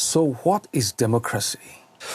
So what is democracy?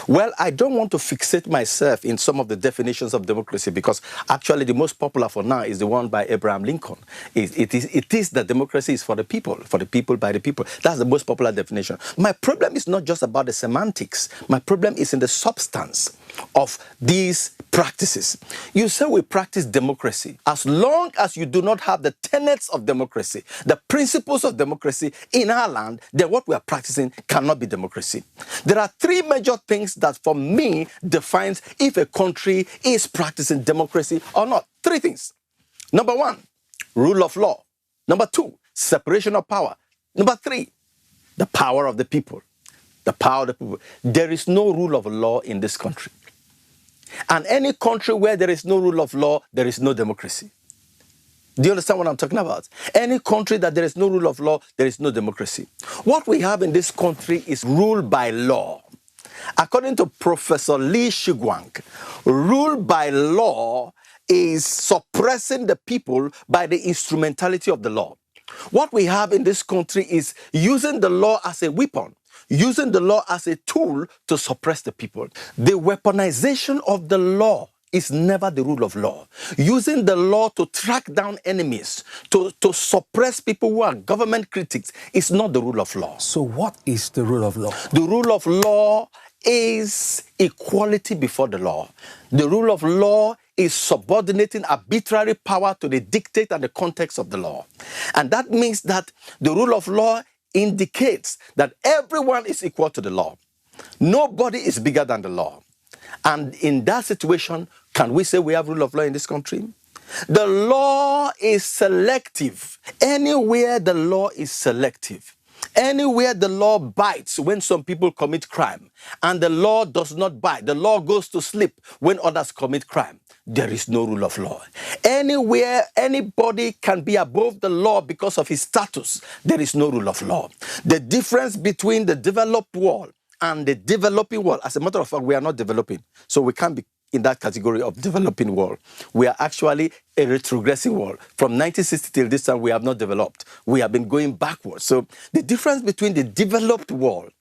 Well, I don't want to fixate myself in some of the definitions of democracy because actually the most popular for now is the one by Abraham Lincoln. It is that democracy is for the people, by the people. That's the most popular definition. My problem is not just about the semantics. My problem is in the substance of these practices. You say we practice democracy. As long as you do not have the tenets of democracy, the principles of democracy in our land, then what we are practicing cannot be democracy. There are three major things that for me defines if a country is practicing democracy or not. Three things. Number one, rule of law. Number two, separation of power. Number three, the power of the people. The power of the people. There is no rule of law in this country. And any country where there is no rule of law, there is no democracy. Do you understand what I'm talking about? Any country that there is no rule of law, there is no democracy. What we have in this country is rule by law. According to Professor Lee Shiguang, rule by law is suppressing the people by the instrumentality of the law. What we have in this country is using the law as a weapon, using the law as a tool to suppress the people. The weaponization of the law is never the rule of law. Using the law to track down enemies, to suppress people who are government critics is not the rule of law. So what is the rule of law? The rule of law is equality before the law. The rule of law is subordinating arbitrary power to the dictate and the context of the law. And that means that the rule of law indicates that everyone is equal to the law. Nobody is bigger than the law. And in that situation, can we say we have rule of law in this country? The law is selective. Anywhere the law is selective, anywhere the law bites when some people commit crime, and the law does not bite, the law goes to sleep when others commit crime, there is no rule of law. Anywhere anybody can be above the law because of his status, there is no rule of law. The difference between the developed world and the developing world, as a matter of fact, we are not developing, so we can't be in that category of developing world. We are actually a retrogressing world. From 1960 till this time, we have not developed. We have been going backwards. So the difference between the developed world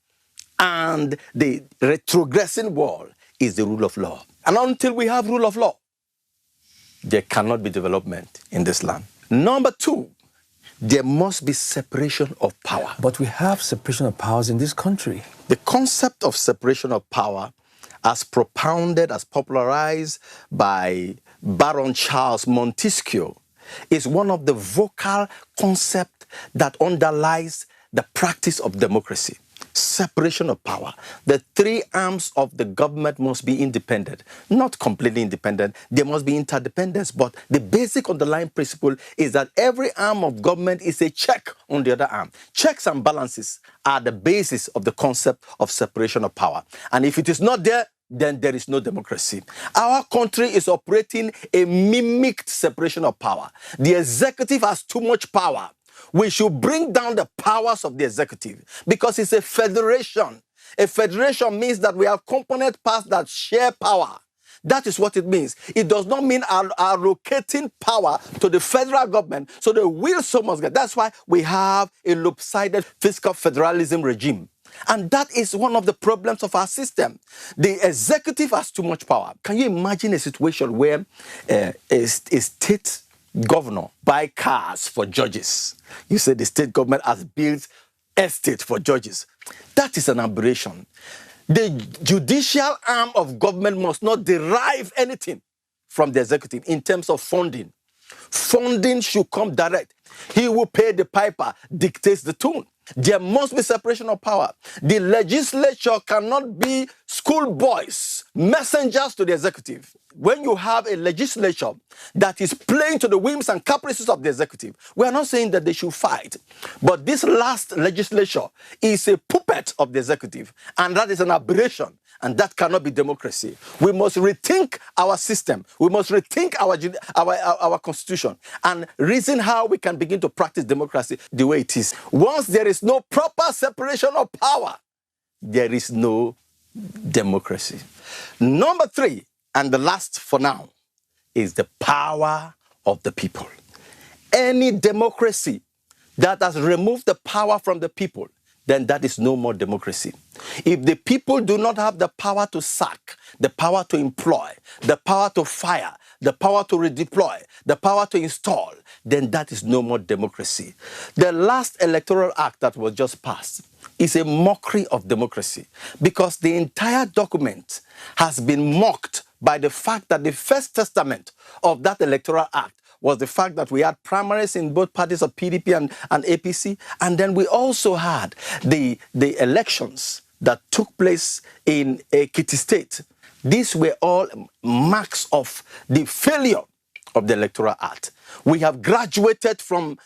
and the retrogressing world is the rule of law. And until we have rule of law, there cannot be development in this land. Number two, there must be separation of power. But we have separation of powers in this country. The concept of separation of power, as propounded, as popularized by Baron Charles Montesquieu, is one of the vocal concepts that underlies the practice of democracy. Separation of power. The three arms of the government must be independent. Not completely independent. There must be interdependence. But the basic underlying principle is that every arm of government is a check on the other arm. Checks and balances are the basis of the concept of separation of power. And if it is not there, then there is no democracy. Our country is operating a mimicked separation of power. The executive has too much power. We should bring down the powers of the executive because it's a federation. A federation means that we have component parts that share power. That is what it means. It does not mean allocating power to the federal government so the will so must get. That's why we have a lopsided fiscal federalism regime. And that is one of the problems of our system. The executive has too much power. Can you imagine a situation where a state governor buy cars for judges? You say the state government has built estate for judges. That is an aberration. The judicial arm of government must not derive anything from the executive in terms of funding. Funding should come direct. He who pay the piper dictates the tune. There must be separation of power. The legislature cannot be schoolboys, messengers to the executive. When you have a legislature that is playing to the whims and caprices of the executive, we are not saying that they should fight. But this last legislature is a puppet of the executive, and that is an aberration. And that cannot be democracy. We must rethink our system. We must rethink our constitution and reason how we can begin to practice democracy the way it is. Once there is no proper separation of power, there is no democracy. Number three, and the last for now, is the power of the people. Any democracy that has removed the power from the people, then that is no more democracy. If the people do not have the power to sack, the power to employ, the power to fire, the power to redeploy, the power to install, then that is no more democracy. The last electoral act that was just passed is a mockery of democracy, because the entire document has been mocked by the fact that the first testament of that electoral act was the fact that we had primaries in both parties of PDP and APC, and then we also had the elections that took place in Ekiti State. These were all marks of the failure of the electoral act. We have graduated from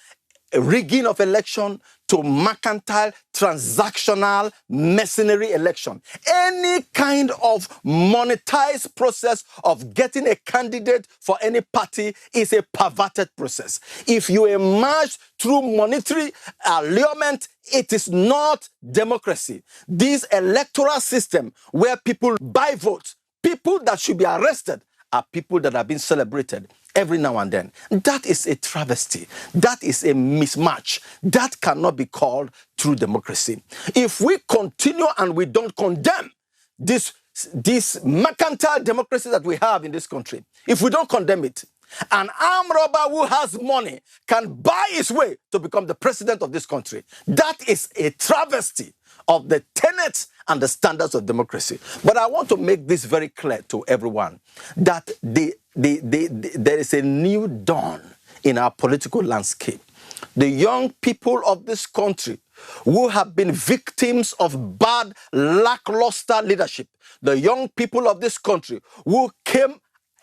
rigging of election to mercantile, transactional, mercenary election. Any kind of monetized process of getting a candidate for any party is a perverted process. If you emerge through monetary allurement, it is not democracy. This electoral system where people buy votes, people that should be arrested are people that have been celebrated every now and then. That is a travesty. That is a mismatch. That cannot be called true democracy. If we continue and we don't condemn this mercantile democracy that we have in this country, if we don't condemn it, an armed robber who has money can buy his way to become the president of this country. That is a travesty of the tenets and the standards of democracy. But I want to make this very clear to everyone, that there is a new dawn in our political landscape. The young people of this country who have been victims of bad, lackluster leadership, the young people of this country who came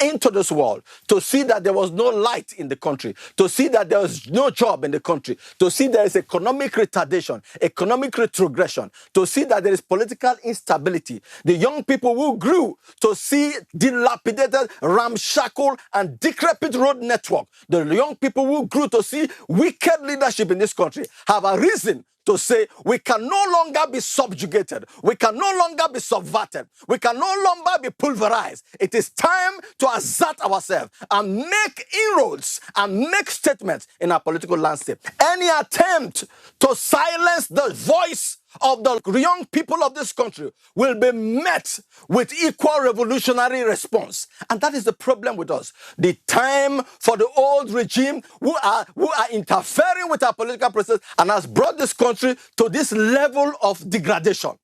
into this world to see that there was no light in the country, to see that there was no job in the country, to see there is economic retardation, economic retrogression, to see that there is political instability. The young people who grew to see dilapidated, ramshackle, and decrepit road network, the young people who grew to see wicked leadership in this country, have a reason to say we can no longer be subjugated. We can no longer be subverted. We can no longer be pulverized. It is time to assert ourselves and make inroads and make statements in our political landscape. Any attempt to silence the voice of the young people of this country will be met with equal revolutionary response. And that is the problem with us. The time for the old regime who are interfering with our political process and has brought this country to this level of degradation.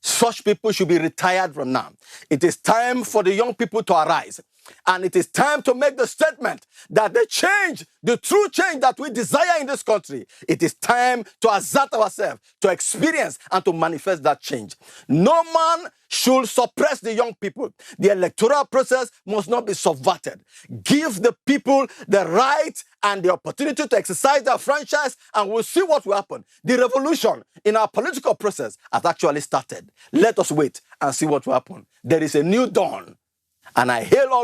Such people should be retired from now. It is time for the young people to arise. And it is time to make the statement that the change, the true change that we desire in this country, it is time to assert ourselves, to experience and to manifest that change. No man should suppress the young people. The electoral process must not be subverted. Give the people the right and the opportunity to exercise their franchise, and we'll see what will happen. The revolution in our political process has actually started. Let us wait and see what will happen. There is a new dawn, and I hail all